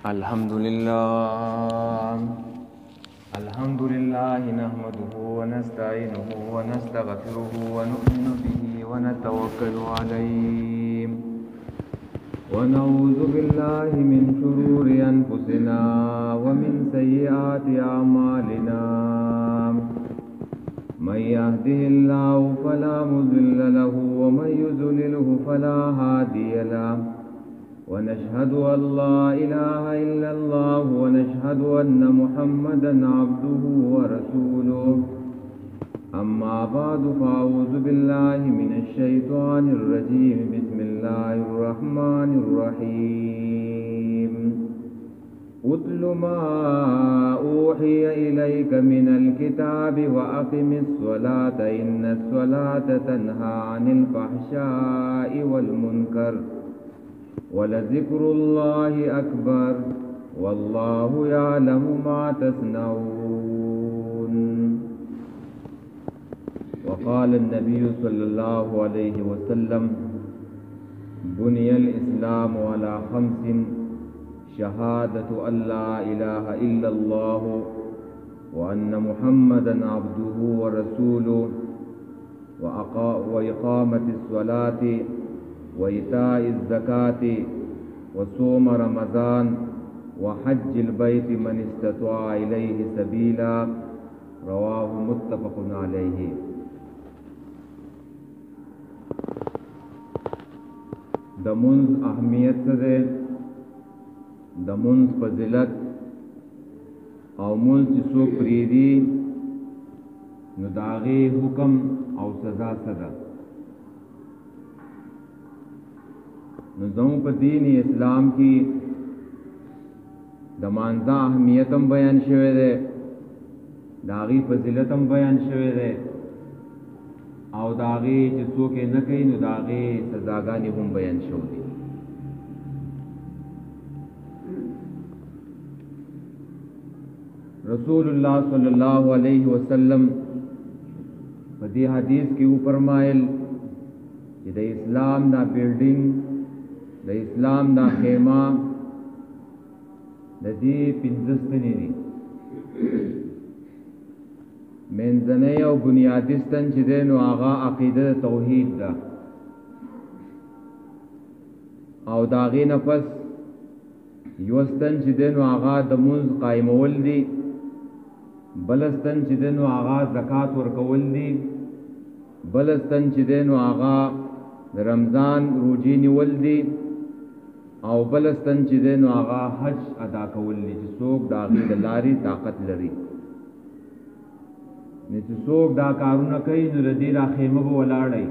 الحمد لله نحمده ونستعينه ونستغفره ونؤمن به ونتوكل عليه ونعوذ بالله من شرور أنفسنا ومن سيئات أعمالنا من يهده الله فلا مضل له ومن يضلله فلا هادي له ونشهد أن لا إله إلا الله ونشهد أن محمدا عبده ورسوله أما بعد فأعوذ بالله من الشيطان الرجيم بسم الله الرحمن الرحيم اتل ما أوحي إليك من الكتاب وأقم الصلاة إن الصلاة تنهى عن الفحشاء والمنكر ولذكر الله أكبر والله يعلم ما تصنعون. وقال النبي صلى الله عليه وسلم بني الإسلام على 5: شهادة أن لا إله إلا الله وأن محمدا عبده ورسوله وإقامة الصلاة وإيتاء الزكاة وصوم رمضان وحج البيت من استطاع إليه سبيلا رواه متفق عليه. دمونز اهمیت څه ده؟ دمونز فضیلت او مونز چې څوک پریدي نو د هغې حکم او سزا څه ده؟ نو زموږ په دین اسلام کې د مانځه اهمیت هم بیان شوی دی، د هغې فضیلت هم بیان شوی دی، او د هغې چې څوک یې نه کوي نو د هغې سزاګانې هم بیان شوی دي. رسول الله صلی الله علیه وسلم په دې حدیث کې وفرمایل چې د اسلام دا بلډینګ، د اسلام دا خیمه د دې 15 ستنې دي. منځنی او بنیادي ستن چې دی نو هغه عقیده توحید ده، او د هغې نه پس یو ستن چې دی نو هغه د مونځ قایمول دي، بل ستن چې دی نو هغه زکات ورکول دي، بل ستن چې دی نو هغه د رمضان روجې نیول دي، او بلستن چې دی نو هغه حج ادا کول دي چې څوک د هغې د لارې طاقت لري. نو چې څوک دا کارونه کوي نو د دې دا خیمه به ولاړی،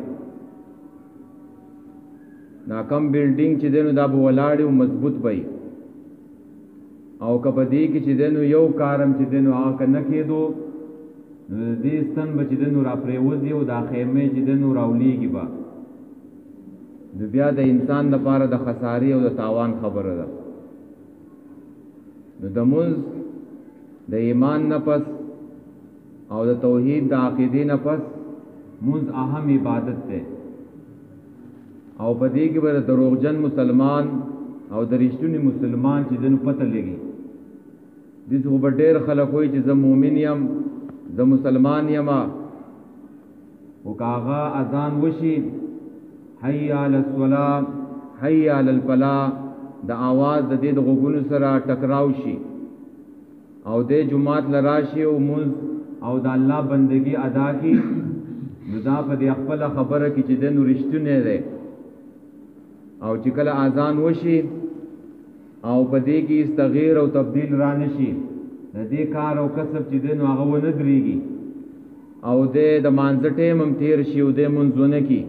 دا کم بلډینګ چې دی نو دا به ولاړی او مضبوط وي، او که په دې کې چې دی نو یو کارم چې دی نو هغه که نه کېدو نو د دې ستن به چې دی نو را پرېوځي او دا خیمې چې دی نو راولیږي به، نو بیا د انسان لپاره د خسارې او د تاوان خبره ده. نو د مونځ د ایمان نه پس او د توحید د عقیدې نه پس مونځ اهم عبادت دی، او په دې کې به د دروغجن مسلمان او د رښتوني مسلمان چې دنو پته لګي. دې خو به ډېر خلک وایي چې زه مؤمن یم، زه مسلمان یم، خو که هغه اذان وشي حی علی الصلاة حی علی الفلاح د آواز د دې د غوږونو سره ټکراو شي او د جمعات لراشي او مونځ او د الله بندگی ادا کی، نو دا په دې خپل خبره کې چې د نو رښتونه ده، او چې کله اذان وشي او په دې کې استغیر او تبدیل را نشي، د دې کار او کسب چې د نو هغه ونه درېږي، او د مانځه ټیم هم تیر شي او د مونځونه کې،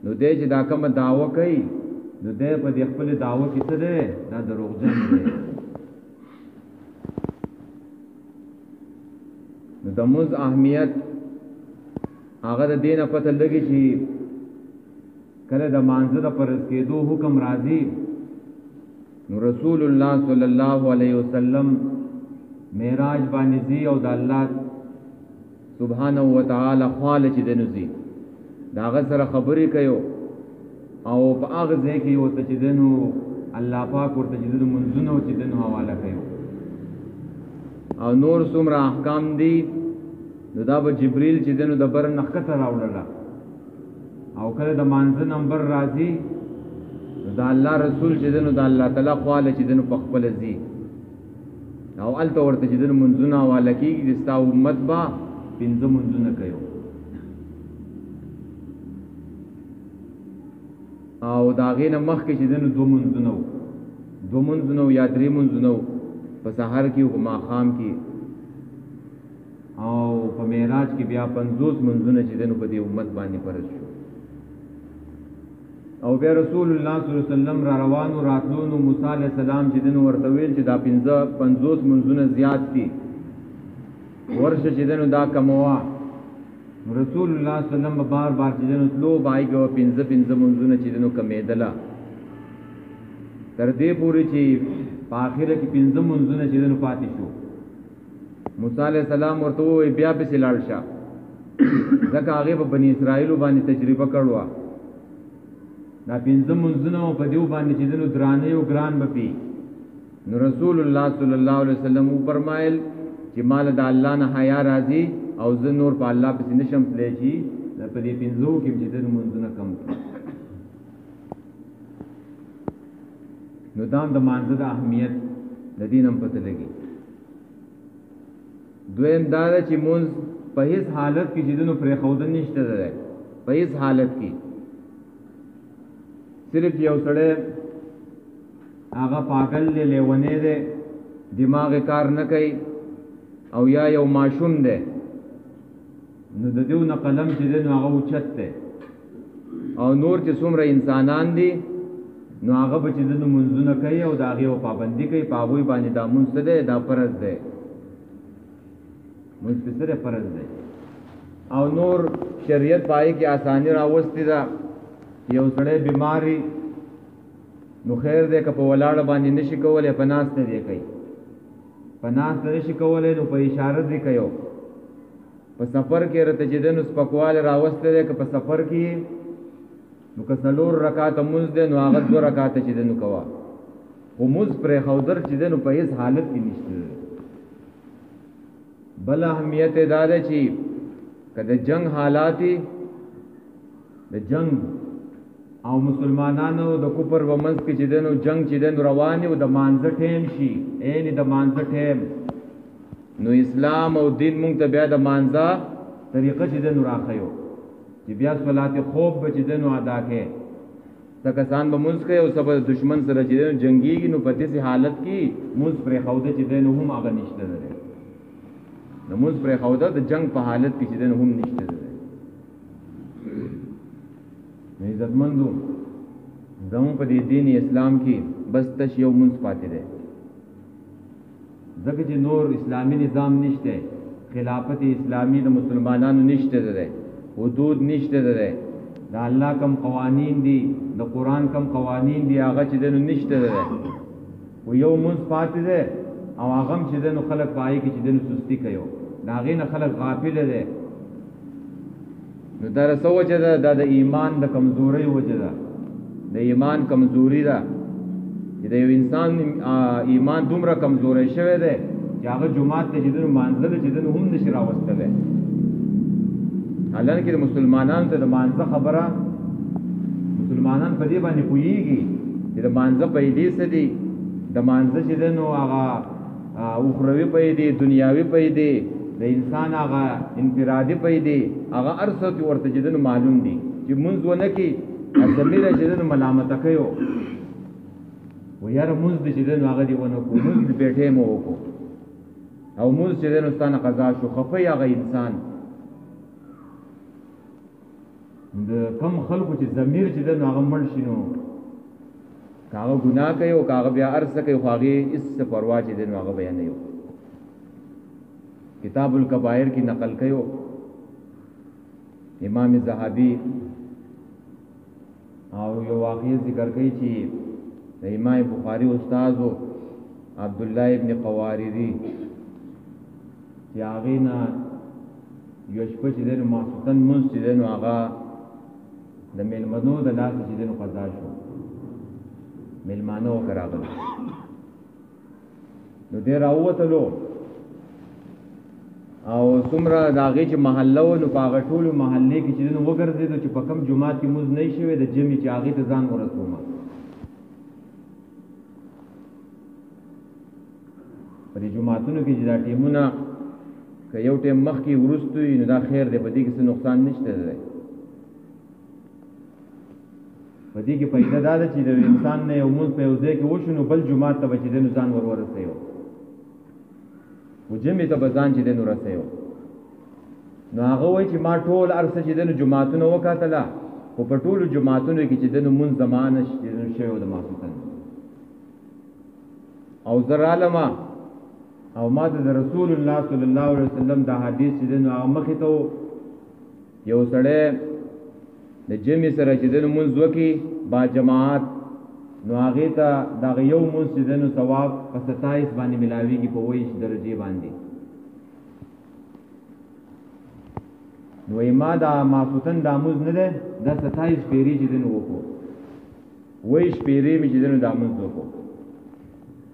نو دې چې دا کومه دعوه کوي نو دې په دې خپل دعوه کې څه دی؟ دا دروغجن دی. نو د مونځ اهمیت هغه د دې نه پته لګي چې کله د مانځه د فرض کېدو حکم راځي نو رسول الله صلی الله علیه وسلم معراج باندې ځي او د الله سبحانه وتعالى خواله چې د نوځي دا غ سره خبرې کوي او په هغه ځای کې یو ته چې دنو الله پاک ورته چې د منځونو چې د حواله کوي او نور څومره احکام دي نو دا به جبريل چې دنو د بر نخته راوړل او کله د مانزه نمبر راځي دا الله رسول چې دنو د الله تعالی خواله چې دنو په خپل زی او الته ورته چې دنو منځونه حواله کیږي د ستا امت با پنځه منځونه کوي او دا غینه مخ کې چې دنو دو منځونه یا درې منځونه په سحر کې او ماخام کې او په معراج کې بیا 50 منځونه چې دنو په دې امت باندې فرض شو او بیا رسول الله صلی الله علیه وسلم را روانو راتلونو موسی علیہ السلام چې دنو ورته ویل چې دا 50 منځونه زیات دي ورشه چې دنو دا کموا رسول الله صلی الله علیه وسلم بار چې دنو تلو بایګو 50 منځونه چې دنو کمیدله تر دې پورې چې په اخره کې 50 منځونه چې دنو پاتې شو موسی علیہ السلام ورته وی بیا به سلاړ شه ځکه هغه په بنی اسرائیل باندې تجربه کړو دا 50 منځونه په دیو باندې چې دنو درانه او ګران بپی نو رسول الله صلی الله علیه وسلم فرمایل چې مال د الله نه حیا راځي او زه نور په الله پسې نشم تللی چې په دې 50 کې چې دنو منځونه کم نو دا د مانزه د اهمیت د دینم پته لګي دویم دا چې مونږ په هیڅ حالت کې چې دنو پرې خودن نشته ده په هیڅ حالت کې صرف یو سړی هغه پاگل دی لیونی دی دماغ کار نه کوي او یا یو ماشوم دی نو د دیو نه قلم چې دی نو هغه اوچت دی او نور چې څومره انسانان دي نو هغه به چې د منځونه کوي او د هغې پابندي کوي په هغوی باندې دا مونځ څه دی دا فرض دی مونځ پې څه دی فرض دی او نور شریعت پای کې آسانی راوستې ده یو سړی بیماری نو خیر دی که په ولاړه باندې نشي کولی په ناسته دی کوي په ناسته نشي کولی نو په اشاره دی کوي په سفر کې رته چې دی نو سپکوالی راوستی دی که په سفر کې نو که 4 رکعاته مونځ دی نو هغه 2 رکعاته چې دی نو کوه خو مونځ پرېښودل چې دی نو په هېڅ حالت کې نشته دی بل اهمیت یې دا دی چې که د جنگ حالاتي د جنگ او مسلمانانو د کفر و منځ کې چې دنو جنگ چې دنو رواني او د مانزه ټیم شي عین د مانزه ټیم نو اسلام او دین مونږ ته بیا د مانزه طریقه چې دنو راخیو چې بیا صلات خوب به چې دنو ادا کړي تکسان به مونږ کوي او سبا دشمن سره چې دنو جنگيږي نو په دې حالت کې مونږ پرې خوده چې دنو هم هغه نشته ده نو مونږ پرې خوده د جنگ په حالت کې چې دنو هم نشته ده عزتمندو زمون په دې دین اسلام کې بس تش یو منځ پاتې ده ځکه چې نور اسلامی نظام نشته خلافت اسلامی د مسلمانانو نشته ده حدود نشته ده د الله کم قوانین دي د قران کم قوانین دي هغه چې دنو نشته ده او یو منځ پاتې ده او هغه چې دنو خلک پای کې چې دنو سستی کوي دا غینه خلک غافل دي نو دا رسو وجه ده د ایمان د کمزوري وجه ده د ایمان کمزوري ده چې د یو انسان ایمان دومره کمزوري شوی دی چې هغه جمعات ته چې دنو مانځل چې دنو هم نشي راوستلی حالانکه د مسلمانانو ته د مانځه خبره مسلمانان په دې باندې پوهېږي چې د مانځه پیدې څه دي د مانځه چې دنو هغه اخروي پیدې دنیاوي پیدې د انسان هغه انفرادي پیدې هغه ارثت ورته جدن معلوم دي چې منځ ونه کې زميره جدن ملامت کوي و یاره منځ د جدن هغه دی ونه کو منځ د بیٹه مو وکړو او منځ جدن ستانه قضا شو خفي هغه انسان د کم خلکو چې ضمیر جدن هغه مړ شینو کاغه ګناه کوي او کاغه بیا ارث کوي خو هغه اس پروا جدن هغه بیان نه کتاب الکبائر کی نقل کيو امام زهبي او یو واقعي ذکر کوي چې د امام بخاري استاد عبد الله ابن قواریری چې هغه نه یو شپه چې د ماسوتن مسجد نو هغه د میلمنو د لاس چې د قضا شو ملمانه وکراغل نو دې راووتلو او څومره د هغې چې محله و نو په هغه ټولو محلې کې چې دنو وګرځېدو چې په کم جومات کې مونځ نه شوی د جمعې چې هغې ته ځان ورسوم په دې جوماتونو کې چې دا ټیمونه که یو ټیم مخکې وروستو وي نو دا خیر دی په دې کې څه نقصان نشته دی په دې کې فایده دا ده چې د انسان نه یو مونځ په یو ځای کې وشو نو بل جومات ته به چې دی نو ځان ورسوي و جمعې ته به ځان چې دی نو رسوي نو هغه وایي چې ما ټول هر څه چې دی نو جوماتونه وکتله خو په ټولو جوماتونو کې چې دی نو مونځ زما نه شوی و د ماسخوتن او زه رالمه او ما د رسول الله صلی الله علیه وسلم دا حدیث چې دی نو هغه مخې ته یو سړی د جمعې سره چې دی نو مونځ وکړي با جماعت نو هغې ته دغه یو مونځ چې دی نو ثواب په 27 باندې ملاویږي په 20 درجې باندې نو ما دا ماسوتن دا مونځ نه دی دا 27 پیرې چې دی نو وکړو 20 پیرې مې چې دی نو دا مونځ وکړو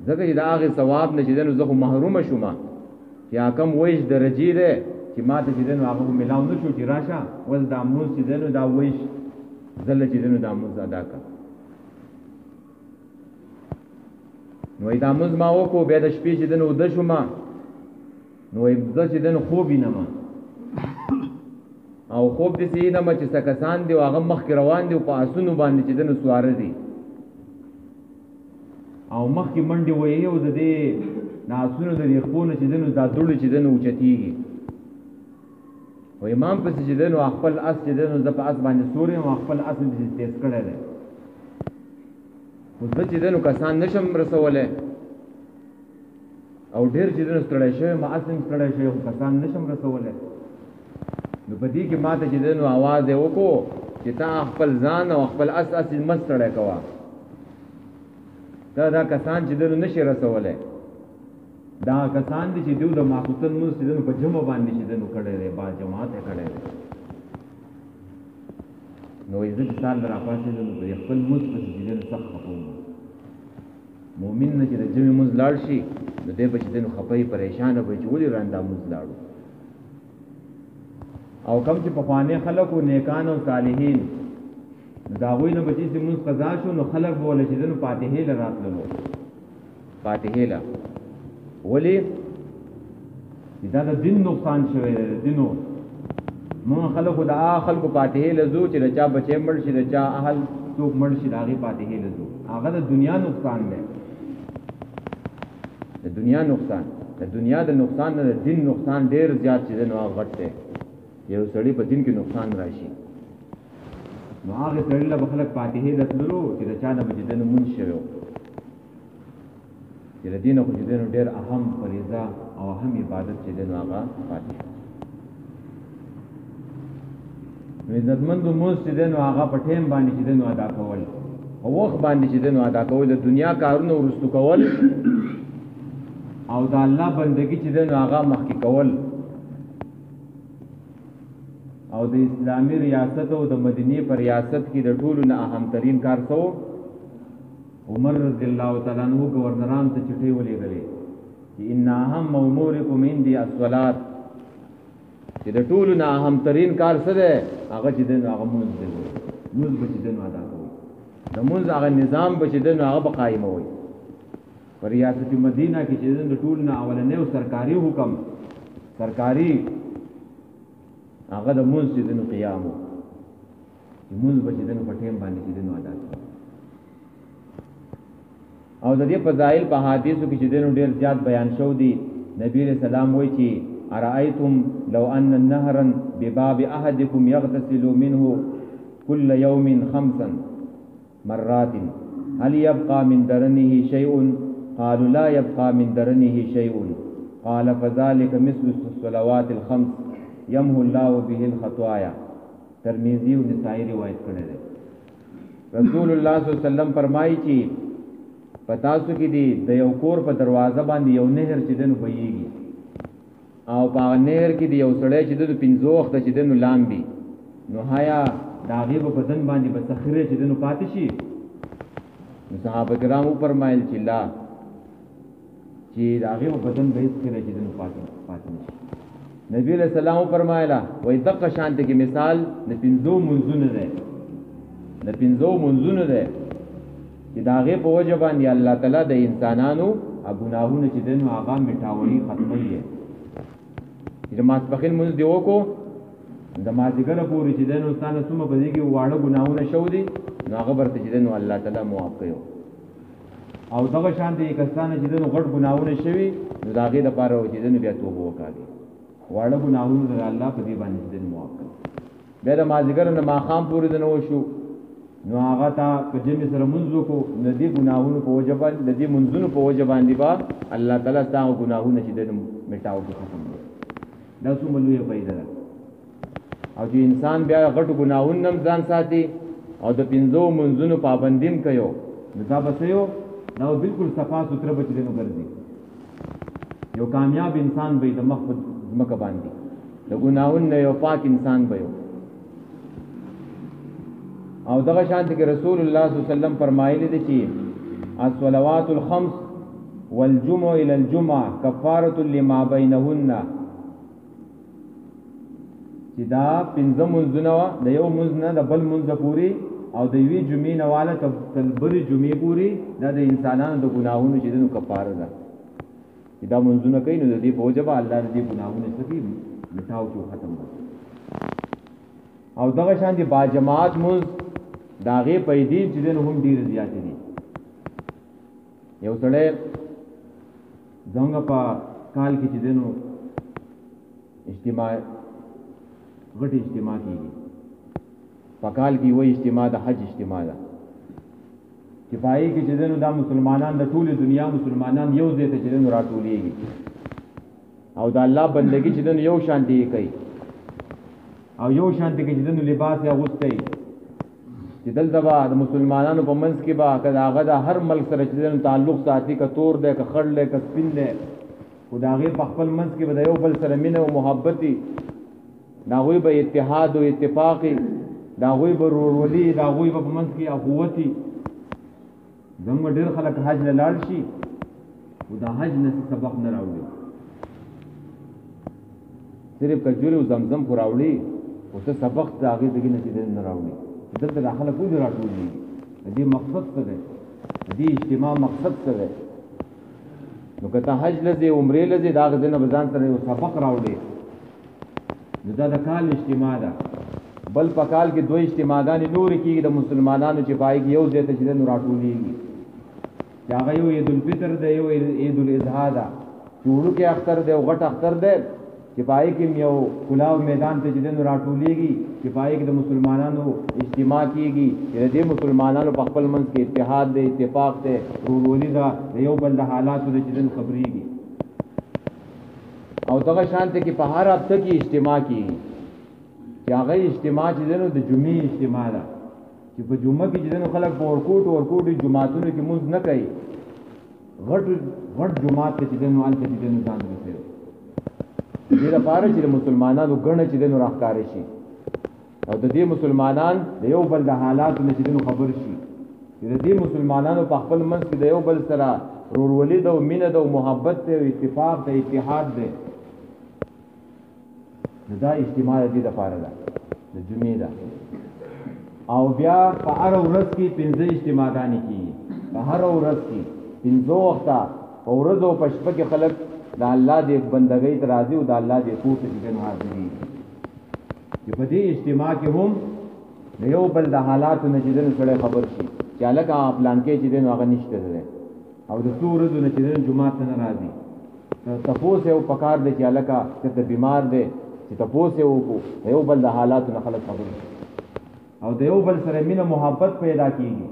ځکه چې د هغې ثواب نه چې دی نو زه خو محرومه شوم چې کم 20 درجې دی چې ما ته چې دی نو هغه ملاو نه شو چې راشه اوس دا مونځ چې دی نو دا 20 ځله چې دی نو دا مونځ ادا کړه نو دا مونځ ما وکړو بیا د شپې چې دی نو وده شوم نو زه چې دی نو خوب وینم او خوب داسې وینم چې څه کسان دي او هغه مخکې روان دي او په آسونو باندې چې دی نو سواره دي او مخکې منډې وهي او د دې د آسونو د ریښو نه چې دی نو دا دوړې چې دی نو اوچتېږي و امام پسې چې دی نو خپل اس چې دی نو زه په اس باندې سور یم او خپل اس مې پسې تیز کړی دی خو زه چې دی نو کسان نشم رسولی او ډېر چې دی نو ستړی شوی ما اس هم ستړی شوی خو کسان نشم رسولی نو په دې کې ما ته چې دی نو اواز یې وکړو چې تا خپل ځان او خپل اس مه ستړی کوه دا کسان چې دی نو نشي رسولی دا کسان دي چې دیو د ماسوتن مونځ چې دی نو په جمعه باندې چې دی نو کړی دی با جماعت یې کړی دی نو زه چې سال راپاسېدم نو په خپل مونځ پسې چې دی نو سخت خفه وم مؤمن نه چې د جمعې مونځ لاړ شي نو دی به چې دی نو خفه پریشانه به چې ولې رانه دا مونځ لاړو او کم چې پخواني خلک و نیکان او صالحین نو د هغوی نه به چې مونځ قضا شو نو خلک به وله چې دی نو فاتحې له راتللو فاتحې له ولې دا د دین نقصان شوی دی د دینو مونږ خلکو د هغه خلکو فاتحې له ځو چې د چا بچی مړ شي د چا اهل څوک مړ شي د هغې فاتحې له ځو هغه د دنیا نقصان دی د دنیا نقصان د دنیا د نقصان نه د دین نقصان ډېر زیات چې دی نو هغه غټ دی یو سړي په دین کې نقصان راشي نو هغې سړي له به خلک فاتحې له تللو چې د چا نه به چې دی نو مونځ شوی چې د دین خو چې دی نو ډېر اهم فریضه او اهم عبادت چې دی نو هغه فاتحه نو عزتمندو مونځ چې دی نو هغه په ټیم باندې چې دی نو ادا کول او وخت باندې چې دی نو ادا کول د دنیا کارونه وروستو کول او د الله بندګي چې دی نو هغه مخکې کول او د اسلامي ریاست او د مدینې په ریاست کې د ټولو نه اهم ترین کار څه عمر رضی الله تعالی عنہ گورنران ته چټي ولېږلې چې ان اهم امورکم عندي الصلاه چې د ټولو نه اهم ترین کار څه دی هغه چې دی نو هغه مونځ دی مونځ به چې دی نو ادا کوي د مونځ هغه نظام به چې دی نو هغه به قایموي په ریاست مدینه کې چې دی د ټولو نه اولنی او سرکاري حکم سرکاري هغه د مونځ چې دی نو قیام و چې مونځ به چې دی نو په ټیم باندې چې دی نو ادا کوي او د دې فضایل په حدیثو کې چې دینو ډېر زیات بیان شو دي نبی رسول الله وایي چې ارایتم لو ان نهرا بباب احدكم يغتسل منه كل يوم 5 مرات هل يبقى من درنه شيء قالوا لا يبقى من درنه شيء قال فذلك مثل الصلوات الخمس يمحو الله به الخطايا ترمذی او نسائی روایت کړی دی رسول الله صلی الله علیه وسلم فرمایي چې پتاسو کې دی د یو کور په دروازه باندې یو نهر چې دنو بهيږي او په نهر کې دی یو سړی چې د 15 وخت چې دنو لامبي نو هيا دا غیب په بدن باندې به سخره چې دنو پاتې شي نو صحابه کرامو فرمایل چې لا چې هغه بدن به هیڅ کله چې دنه پاتې نشي. نبی علیہ السلام فرمایلا وای دغه شانته کې مثال د پنځو منځونه ده، د پنځو منځونه ده چې داغه په وجه باندې الله تعالی د انسانانو ګناهونه چې دنه هغه میټاوي ختموي. چې ماسپخین منځ دی وکړو د مازیګر پورې چې دنه ستانه څومره په دې کې واړه ګناهونه شو دي نو هغه برته چې دنه الله تعالی معاف کوي. او دغه شانته کسانه چې دنه غټ ګناهونه شوي نو داغه د پاره چې دنه بیا توبه وکړي واړه ګناهونه د الله په دې باندې دنه معاف کوي. بیا د مازیګر نه ماخام پورې دنه وشو نو هغه تا په جمع سره منځو کو ندی ګناهونو په وجه باندې د دې منځونو په وجه باندې با الله تعالی ستاسو ګناهونه چې دنه میټاو کې ختم دي. دا څومره لوی فائدہ ده. او چې انسان بیا غټ ګناهونه نم ځان ساتي او د پنځو منځونو پابندیم کوي نو دا بسيو دا بالکل صفا ستر بچ دینو ګرځي. یو کامیاب انسان به د مخ مکه باندې د ګناهونو یو پاک انسان به او دغه شانت کې رسول الله صلی الله علیه وسلم فرمایلی دي چې الصلوات الخمس والجمعه الى الجمعه کفاره لما بینهن. چې دا پنځه منځونه د یو منځ نه د بل منځ پوری او د یوې جمعې نه والا تل بلې جمعې پوری دا د انسانانو د ګناهونو چې دنو کفاره ده. چې دا منځونه کوي نو د دې په وجه به الله دې ګناهونه سکی مټاو شو ختم ده. او دغه شان دي با جماعت منځ داغه پیدې چې دنو هم ډیر زیات دي. یو سړی څنګه په کال کې چې دنو اجتماع غټي اجتماع کیږي په کال کې وایي اجتماع د حج اجتماع ده چې پای کې چې دنو دا مسلمانان د ټوله دنیا مسلمانان یو ځای ته چې دنو راټولېږي او د الله بندګي چې دنو یو شانتي کوي او یو شانتي کې چې دنو لباس یې اغوستي چې دلته به د مسلمانانو په منځ کې به کله هغه د هر ملک سره چې دنو تعلق ساتي که تور ده که خړ ده که سپین ده خو د هغې په خپل منځ کې به د یو بل سره مینه او محبتي دا غوی به اتحاد او اتفاقی دا غوی به ورولي دا غوی به منځ کې اخوتي. زموږ ډېر خلک حج له لاړ شي او دا حج نه سبق نه راوړي صرف کجوري او زمزم خو راوړي او څه سبق د هغې دغې نه چې نه راوړي. دلته دا خلک ولې راټولېږي د دې مقصد څه دی د دې اجتماع مقصد څه دی نو که ته حج لځې عمرې لځې د هغه ځای نه به ځان سره یو سبق راوړي دا د کال اجتماع ده. بل په کال کې دوه اجتماعګانې نورې کېږي د مسلمانانو چې پای کې یو ځای ته چې دنو راټولېږي چې هغه یو عید الفطر ده یو عید الاضحی ده چې وړوکی اختر دی او غټ اختر دی چې پای کې یو کلاو میدان ته چې دنو راټولېږي چې پای کې د مسلمانانو اجتماع کېږي چې د دې مسلمانانو په خپل منځ کې اتحاد دی اتفاق دی ورورولي ده د یو بل د حالاتو د چې دنو خبرېږي. او دغه شانته کې په هر هفته کې اجتماع کیږي چې هغه اجتماع چې دنو د جمعې اجتماع ده چې په جمعه کې چې دنو خلک په ورکوټ جمعاتونو کې مونږ نه کوي غټ جمعات ته چې دنو الته چې دنو ځان رسېږي دې لپاره چې مسلمانانو ګڼه چې دنو راښکاره شي او د دې مسلمانان د یو بل د حالاتو نه چې دنو خبر شي چې د دې مسلمانانو په خپل منځ کې د یو بل سره ورورولي ده او مینه ده او محبت ده او اتفاق ده اتحاد ده. دا اجتماع دې د پاره ده د جمعې ده. او بیا په هر ورځ کې 15 اجتماعګانې کیږي په هر ورځ کې 15 وخته په ورځ او په شپه کې خلک د الله دې بندګۍ ته راځي او د الله دې کور ته ځي حاضري چې په دې اجتماع کې هم د یو بل د حالاتو نه چې دنو سره خبر شي چې الګا پلان کې چې دنو هغه نشته ده او د څو ورځو نه چې دنو جمعه ته نه راځي تاسو یو پکار دی چې الګا چې بیمار دی چې تاسو یو یو بل د حالاتو نه خلک خبر او د یو بل سره مینه محبت پیدا کیږي.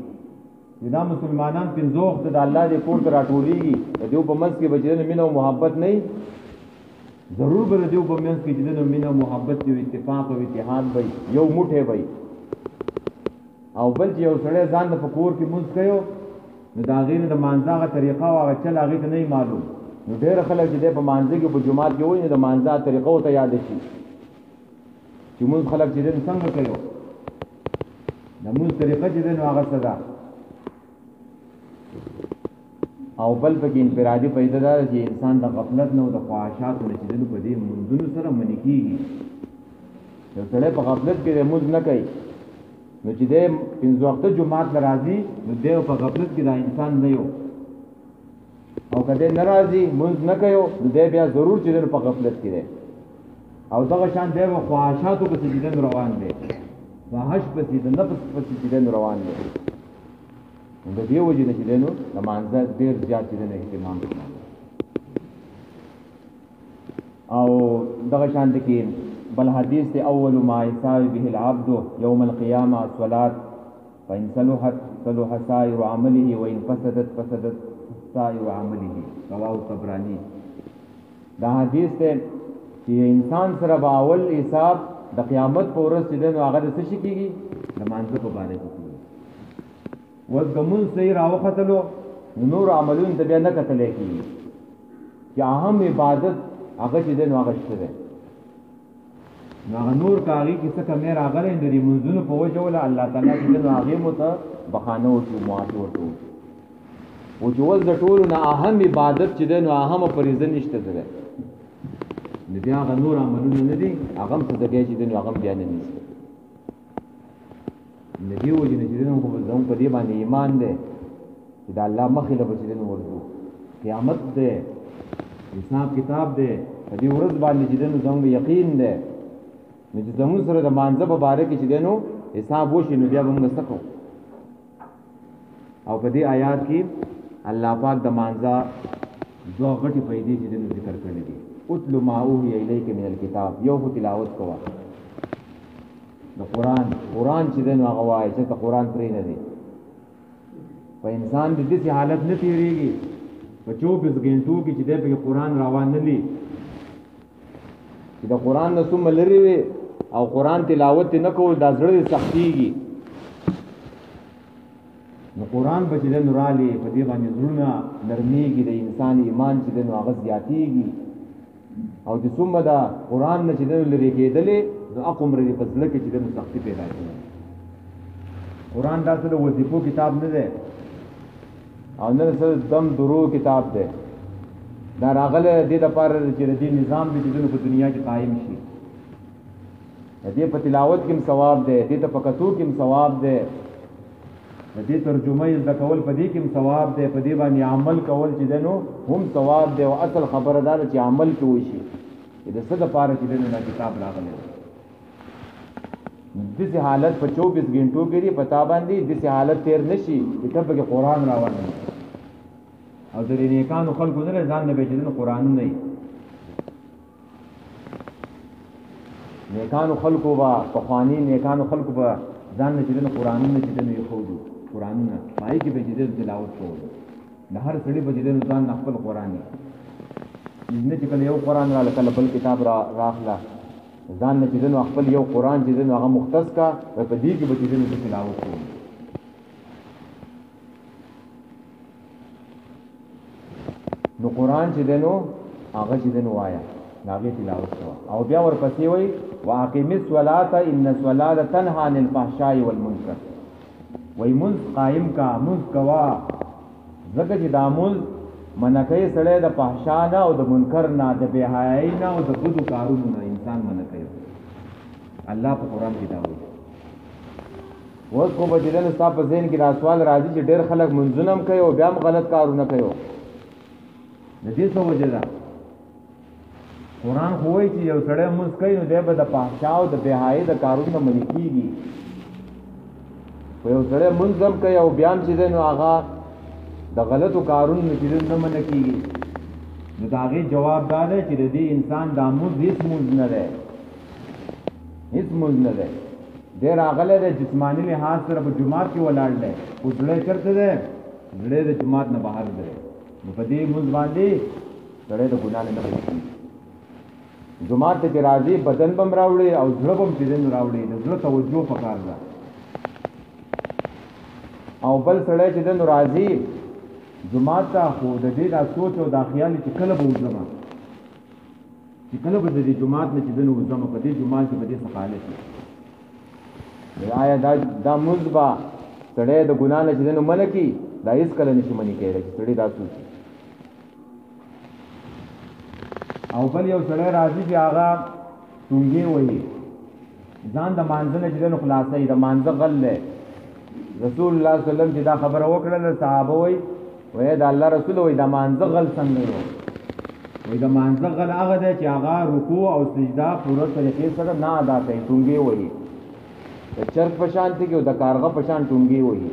دا مسلمانان 15 وخت د الله دې کور ته راټولېږي د دیو په منځ کې بچنه مینه او محبت نه ضرور به دیو په منځ کې چې د مینه او محبت او اتفاق او اتحاد وي یو موټه وي. او بل چې یو سړی ځان د کور کې منځ کوي نو دا غیر د مانځه طریقه او هغه چل هغه ته نه معلوم نو ډېر خلک چې په مانځه کې په جمعات کې وایي د مانځه طریقه ته یاد شي چې موږ خلک چې څنګه کوي د موږ طریقه چې نو هغه څه ده او بل پکې انفرادي فائدہ ده چې انسان د غفلت نه او د خواهشاتو نه چې په دې منځونو سره منې کیږي. یو سړی په غفلت کې د منځ نه کوي نو چې د پنځه وخته جمعات راځي نو دی په غفلت کې دا انسان نه یو، او کله ناراضي منځ نه کوي نو دی بیا ضرور چې په غفلت کې دی، او دغه شان دی په خواهشاتو کې چې روان دی، خواهش په دې د نفس په چې روان دی. د دې وجه نه چې دینو د مانځه ډېر زیات دي نه اهتمام کوي. او دغه شان د کې بل حدیث ته اول ما يساوي به العبد يوم القيامه الصلاه فان صلحت صلح سائر عمله وان فسدت فسدت سائر عمله. رواه طبراني. دا حدیث ته چې انسان سره باول حساب د قیامت پر ورځ چې دینو هغه څه شي کیږي د مانځه په باندې کوي. وګمون صحیح راوختلو نور عملون ته بیا نه کتل کیږي چې اهم عبادت هغه چې دین هغه شته ده. نو نور کاری کې څه کمه راغله د دې منځونو په وجه ولا الله تعالی چې دین هغه مت بخانه او معافي ورته او چې ول د ټول نه اهم عبادت چې دین اهم فریضه نشته ده. نو بیا هغه نور عملونه نه دي هغه څه دغه چې دین هغه بیان نه نشته. ندی وجه نه چې دین په ځون په دې باندې ایمان ده چې د الله مخې له بچی دین ورته قیامت ده حساب کتاب ده په دې ورځ باندې چې دین زموږ یقین ده. نو چې زموږ سره د مانځه په باره کې چې دینو حساب وشي نو بیا موږ سکو. او په دې آیات کې الله پاک د مانځه دوه غټي فائدې چې دینو ذکر کړل دي. اتل ما اوحي الیک من الکتاب، یو تلاوت کوه د قران چې دین هغه وایي چې قران پرې نه دی. په انسان د دې حالت نه تیریږي په 24 غنټو کې چې د قران روان نه لې چې د قران نه څوم لري وي او قران تلاوت نه کول د زړه سختيږي. نو قران به چې د نورالي په دې باندې زړه نرميږي، د انسان ایمان چې د هغه زیاتېږي، او چې څوم دا قران نه چې د لري کېدلې نو اقوم ری فضل کې چې د سختي پیدا کړي. قران دا څه د وظیفو کتاب نه دی او نه څه دم درو کتاب دی. دا راغله د دې لپاره چې د نظام د دې په دنیا کې قائم شي. د دې په تلاوت کې ثواب دی، د دې په کتو کې ثواب دی، د دې ترجمه یې د کول په دې کې ثواب دی، په دې باندې عمل کول چې دنو هم ثواب دی. او اصل خبردار چې عمل کوي شي د څه د لپاره چې دنو دا کتاب راغلی. دغه حالت په 24 غنټو کې دی پتا باندې دغه حالت تیر نشي چې په قرآن روان دي. او د نیکانو خلکو نه ځان نه بچیدل قرآن نه. نیکانو خلکو با په خواني نیکانو خلکو با ځان نه چیدل قرآن نه چیدل یو خو قرآن نه پای کې بچیدل تلاوت کول. نه هر سړي بچیدل ځان خپل قرآن نه چې کله یو قرآن را کله بل کتاب راخلا ځان نه چیدل خپل یو قرآن چیدل هغه مختص کا په دې کې بچیدل تلاوت کول. نو قرآن چې دنو هغه چې دنو وایا هغه تلاوت کوه. او بیا ورپسې وای واقیم الصلاة ان الصلاة تنهى عن الفحشاء والمنکر. وای منځ قائم کا منځ کوا زکه چې دا منځ منکه سره د فحشا نه او د منکر نه د بے حیاي نه او د بدو کارونو نه انسان منکه. الله په قرآن کې دا وایي. اوس کو به دلته تاسو په ذهن کې راسوال راځي چې ډېر خلک منځونم کوي او بیا هم غلط کارونه کوي. د دې څه وجه ده؟ قرآن خو وایي چې یو سړی منځ کوي نو دی به د فحشا او د بے حیاي د کارونو منې کېږي. خو یو سړی منځ هم کوي او بیا هم چې دی نو هغه د غلطو کارونو چې دی نه منې کېږي. نو د هغې جواب دا دی چې د دې انسان دا منځ هېڅ منځ نه دی، هېڅ منځ نه دی. دی راغلی دی جسماني لحاظ سره په جومات کې ولاړ دی، خو زړی چېرته دی؟ زړی د جومات نه بهر دی. نو په دې منځ باندې سړی د ګناه نه بچي. جماعت ته راځي بدن بم راوړي او زړه بم چې دین راوړي، د زړه توجه پکار ده. او بل سړی چې دین راځي جماعت ته خو د دې د سوچ او د خیال چې کله به وځم، چې کله به د جماعت نه چې دین وځم په دې جماعت کې به دې حالت وي. آیا دا مزبا سړی د ګناه نه چې دین ملکی دا هیڅ کله نشي منې کېدی چې سړي دا سوچي. او بل یو سړی راځي چې هغه ټونګې وهي ځان د مانځه نه چې دی نو خلاصوي، د مانځه غل دی. رسول الله صلی الله علیه وسلم چې دا خبره وکړله صحابه وایي د الله رسول وایي د مانځه غل څنګه و؟ وایي د مانځه غل هغه دی چې هغه رکوع او سجده پوره طریقې سره نه ادا کوي، ټونګې وهي. د چرګ په شان کې او د کارغه په شان ټونګې وهي.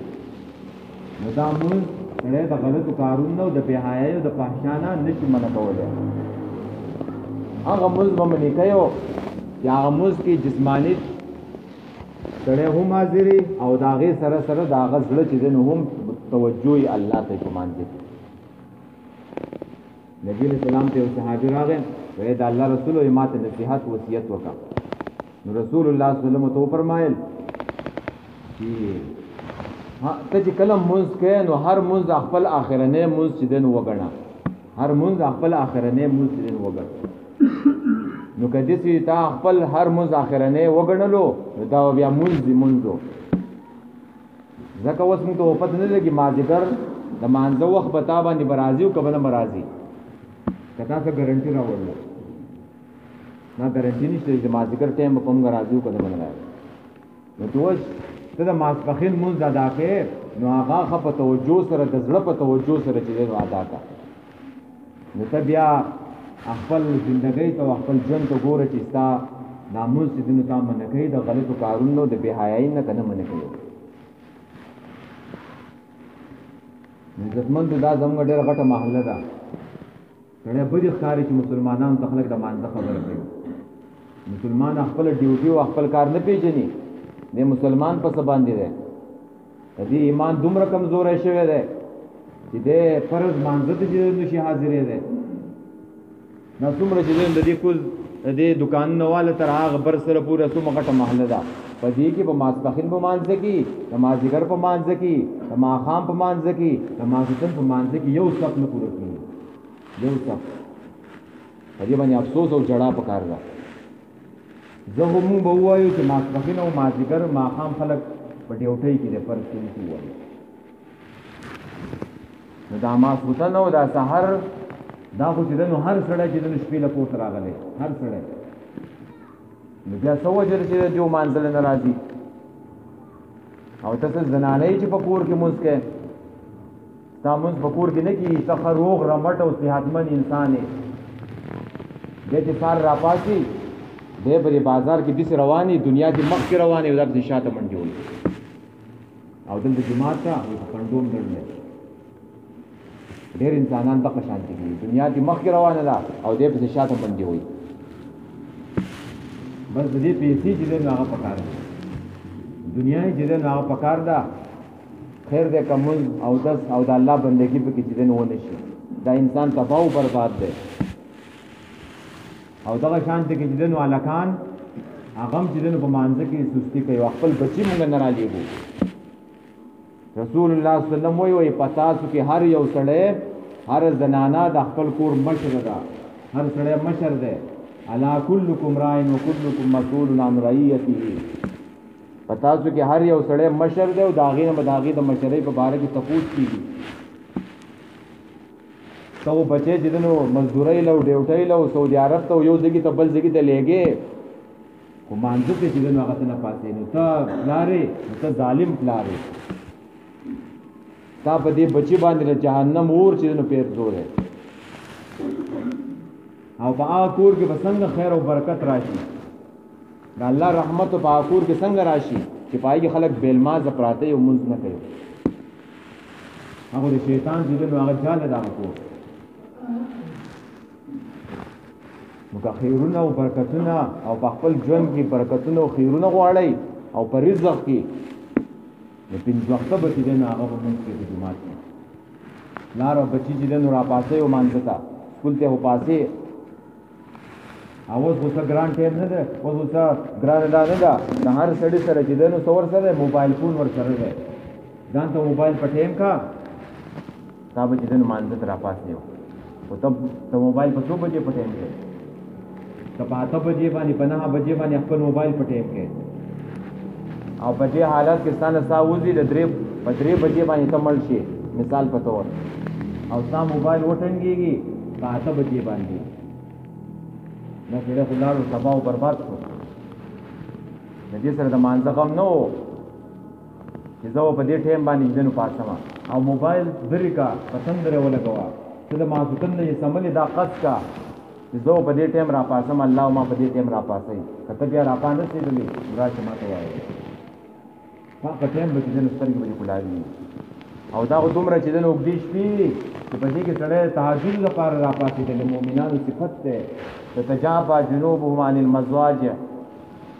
نو دا مونځ سړی د غلطو کارونو د بېحیایۍ او د فحشا نه نشي منع کولی. هغه مونځ به منې کوي چې هغه مونځ کې جسماني سړی هم حاضري او د هغې سره سره د هغه زړه چې دی نو هم توجه یې الله ته په مانځه کې. نبي علیه السلام ته یو صحابي راغی وایي د الله رسول وایي ما ته نصیحت وصیت وکړه. نو رسول الله صلی الله علیه وسلم ته وفرمایل چې ته چې کله مونځ کوې نو هر مونځ خپل آخرنی مونځ چې دی نو وګڼه، هر مونځ خپل آخرنی مونځ چې دی نو وګڼه. نو که داسې تا خپل هر مونځ آخرنی وګڼلو نو دا بیا مونځ دي مونځو. ځکه اوس موږ ته پته نه لګي مازدیګر د مانځه وخت به تا باندې به راځي او که به نه به راځي، که تا څه ګارنټي راوړله نه ګارنټي نشته چې مازدیګر ټایم به په موږ راځي او که نه به نه راځي. نو ته اوس ته د ماسپښین مونځ ادا کوې نو هغه ښه په توجه سره د زړه په توجه سره چې دی نو ادا کړه. نو ته بیا خپل زندګۍ ته او خپل ژوند ته ګوره چې ستا دا مونځ چې دی نو تا منع کوي د غلطو کارونو د بېحیایۍ نه که نه منع کوي. عزتمندو دا زموږ ډېره غټه محله ده. سړی بدې ښکاري چې مسلمانانو ته خلک د مانځه خبره کوي. مسلمان خپل ډیوټي او خپل کار نه پیژني، د مسلمان په څه باندې دی. د دې ایمان دومره کمزوری شوی دی چې دی فرض مانځه ته چې نشي حاضرې دی. دا څومره چې دی د دې کل د دې دوکانونه والا تر هغه بر سره پوره څومره غټه محله ده. په دې کې په ماسپښین په مانځه کې، د مازدیګر په مانځه کې، د ماښام په مانځه کې، د ماخوستن په مانځه کې یو صف نه پوره کېږي، یو صف. په دې باندې افسوس او ژړا پکار ده. زه خو مونږ به ووایو چې ماسپښین او مازدیګر ماښام خلک په ډیوټۍ کې دی فرض کې نشي ووایو. نو دا ماسخوتن او دا سحر دا خو چې دی نو هر سړی چې دی نو شپې له پورته راغلی، هر سړی. نو بیا څه وجه ده چې جو مانځلی نه راځي؟ او ته څه زنانه یې چې په کور کې مونځ کوې؟ ستا مونځ په کور کې نه کېږي، ته ښه روغ رمټ او صحتمند انسان یې. دی چې سهار راپاڅي دی په دې بازار کې داسې روانې دنیا کې مخکې روانې او دا پسې شاته منډې وهي او دلته جومات ته په کنډوم ډړلی. ډېر انسانان دغه شانتې کوي، دنیا کې مخکې روانه ده او دی پسې شاته منډې وهي. بس د دې پیسې چې دی نو هغه پکار ده، دنیا یې چې دی نو هغه پکار ده. خیر دی که مونځ او دس او د الله بندګي پکې چې دی نو ونه شي، دا انسان تباه او برباد دی. او دغه شانتې کې چې دی نو هلکان هغه هم چې دی نو په مانځه کې سستي کوي او خپل بچي مونږ نه رالیږو. رسول الله صلی الله علیه وسلم وایي په تاسو کې هر یو سړی، هر زنانه د خپل کور مشر ده، هر سړی مشر دی. الا کلکم راعٍ وکلکم مسئول عن رعیته. په تاسو کې هر یو سړی مشر دی او د هغې نه به د هغې د مشرۍ په باره کې تپوس کېږي. ته خو بچی چې دی نو مزدورۍ له او ډیوټۍ له او سعودي عرب ته یو ځګي ته بل ځګي ته لیږې، خو مانځه ته چې دی نو هغه ته نه پاتې. نو ته پلار یې، نو ته ظالم پلار یې. تا په دې بچي باندې د جهنم اور چې دی نو پیرزو دی. او په هغه کور کې به څنګه خیر او برکت راشي، د الله رحمت په هغه کور کې څنګه راشي چې په هغې خلک بېلمازه پراته یې او مونځ نه کوي. هغه د شیطان چې دی نو هغه جاله د هغه کور. نو که خیرونه او برکتونه او په خپل ژوند کې برکتونه او خیرونه غواړئ او په رزق کې نو پنځه وخته به چې دی نو هغه به مونځ کوي په جومات کې. لار او بچي چې دی نو راپاسئ او مانځه ته سکول ته وپاسئ. اوس خو څه ګران ټایم نه ده، اوس خو څه ګرانه دا نه ده. د هر سړي سره چې دی نو څه ورسره دی؟ موبایل فون ورسره دی. ځان ته موبایل په ټایم کا تا به چې دی نو مانځه ته راپاسې. خو ته موبایل په څو بجې په ټایم کې؟ که په 8 بجې باندې په 9 بجې باندې خپل موبایل په ټایم کې. او په دې حالت کې ستا نه ساه وځي په 3 بجې باندې ته مړ شي، مثال په تور او ستا موبایل وټنګېږي په 8 بجې باندې نه سړی خو لاړو تباه او برباد شو د دې سره د مانځه غم نه و چې زه په دې ټایم باندې ځنو پاسما او موبایل لرې کا پسند لرې ولګوه ته د ماسوتن نه سملې دا قص کا چې زه په دې ټایم را پاسم الله ما په دې ټایم را پاسئ که ته بیا را پانرسېدلې راشه ما ته وایې هغه ټایم به چې ځنو سترګې به دې کلاوي او دا خو دومره چې ځنو اوږدې شپې چې په دې کې سړی تهجد لپاره را پاسېدلی مؤمنانو صفت دی تتجافى جنوبهم عن المضاجع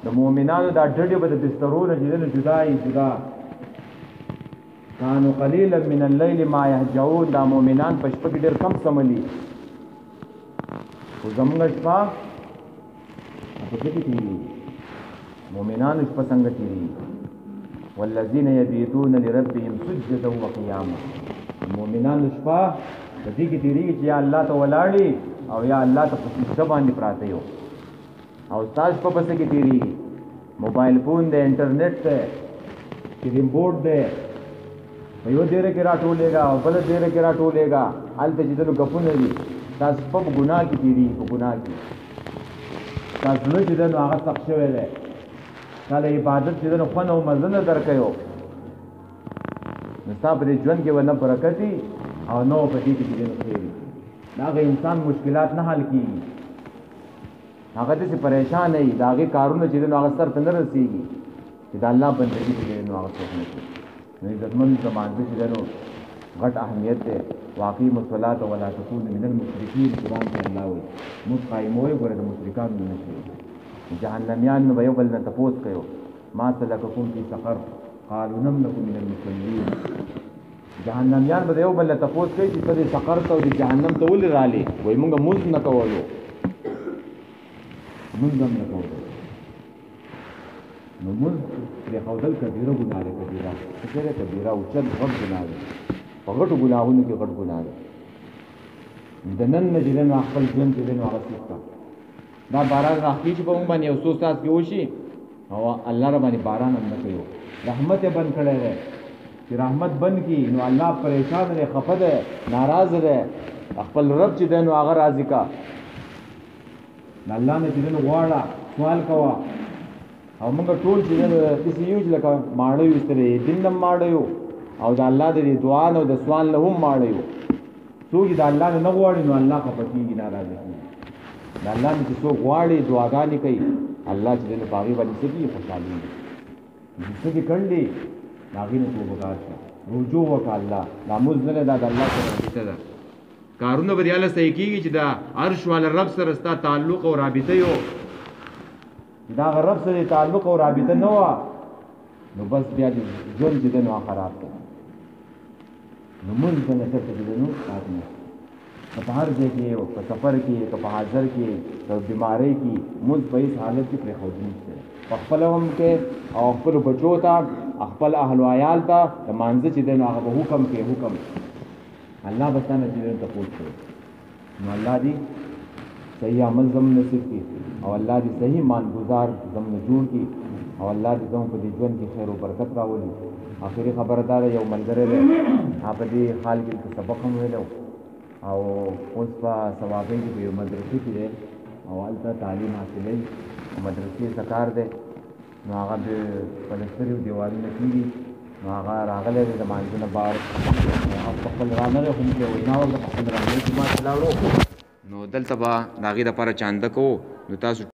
د مؤمنانو دا ډډې به د بسترو نه چې ځنو جدا كانوا قليلا من الليل ما يهجعون دا مؤمنان په شپه کې ډېر کم سملي خو زموږ شپه په کې تیری مؤمنان شپه څنګه تیری والذین یبیتون لربهم سجدا وقیاما مؤمنان شپه په دې کې تیری چې یا الله ته ولاړی او یا الله ته په سجده باندې پراته یو او تاسو په پسې کې تیری موبایل فون دې انټرنیټ ته کیبورډ بورډ دې یو ډیره کې راټولېګا او بل ډیره کې راټولېګا الته چې دلو غفونه دي تاسو په ګناه کې تیری په ګناه کې تاسو نه چې دنو هغه څخه شوی دی کله عبادت چې دنو خو نو مزنه درکيو نو تاسو په ژوند کې ونه برکتي او نو په دې کې دې خیر دا انسان مشکلات نه حل کیږي هغه دې پریشان نه وي داغه کارونه چې دنو هغه سر ته نه رسیږي چې د الله بندګي دې نو هغه څه نه کوي نو عزتمن زمان دې دنو غټ اهمیت ده واقعي مصلات ولا تكون من المشركين قرآن کې الله وي مقایموي ګره د مشرکان نه شي جهنميان نو یو بل نه تپوس کوي ما سلككم في سقر قالوا لم نكن من المصلين جهنميان به یو بل نه تپوس کوي چې په سقر ته او جهنم ته ول رالي وای موږ موږ نه کولو موږ نه کولو نو موږ په خودل کبیره ګناه ده کبیره څه کبیره او څه غټ ګناه ده په غټو ګناهونو کې غټ ګناه ده د نن نه چې نن خپل ژوند کې نو هغه څه دا باران راځي چې په موږ باندې اوسو تاسو کې وشي او الله رب باندې باران هم نه کوي رحمت بند کړي ده چې رحمت بند کی نو الله پریشان دی خفه ده ناراض ده خپل رب چې دنو هغه راضي کا الله نه چې دنو غواړه سوال کوا او موږ ټول چې دنو کسی یو لکه ماړو استره دینم ماړو او د الله د دعا او د سوال له هم ماړو څوک د الله نه غواړي نو الله په پټیږي ناراض دی د الله نه څوک غواړي دعاګانې کوي الله چې دنو باغی باندې سړي خوشالي دي څه کړلی داغینه تو وګار شه رجوع وکړه الله ناموز نه دا د الله سره رابطه ده کارونه به الله صحیح کیږي چې دا عرش ول رب سره ستا تعلق او رابطه یو دا رب سره تعلق او رابطه نه و نو بس بیا دې ژوند دې نو خراب ده نو مونږ څنګه څه دې نو ساتنه په هر ځای کې او په سفر کې په حاضر کې په بیماری کې مونږ په هیڅ حالت کې پرې خوځ نه خپل هم کې او خپل بچو ته خپل اهل او عیال ته د مانځ چې دنو هغه حکم کې حکم الله بستانه چې ته پوښتنه نو الله دې صحیح عمل زم نصیب کړي او الله دې صحیح مانګزار زم جوړ کړي او الله دې زموږ په دې ژوند کې خیر او برکت راولي اخري خبردار یو ملګری دی په دې حال کې سبق هم ویلو او اوس په ثوابي کې یو مدرسې کې دی او البته تعلیم حاصلې مدرسې سکار دی نو هغه د پلستریو دیوالونه کېږي نو هغه راغلی دی د مانځونه بار خپل رانه هم کې وینا ورته خپل رانه چې ما چلاړو نو دلته به د هغې دپاره چانده کوو نو تاسو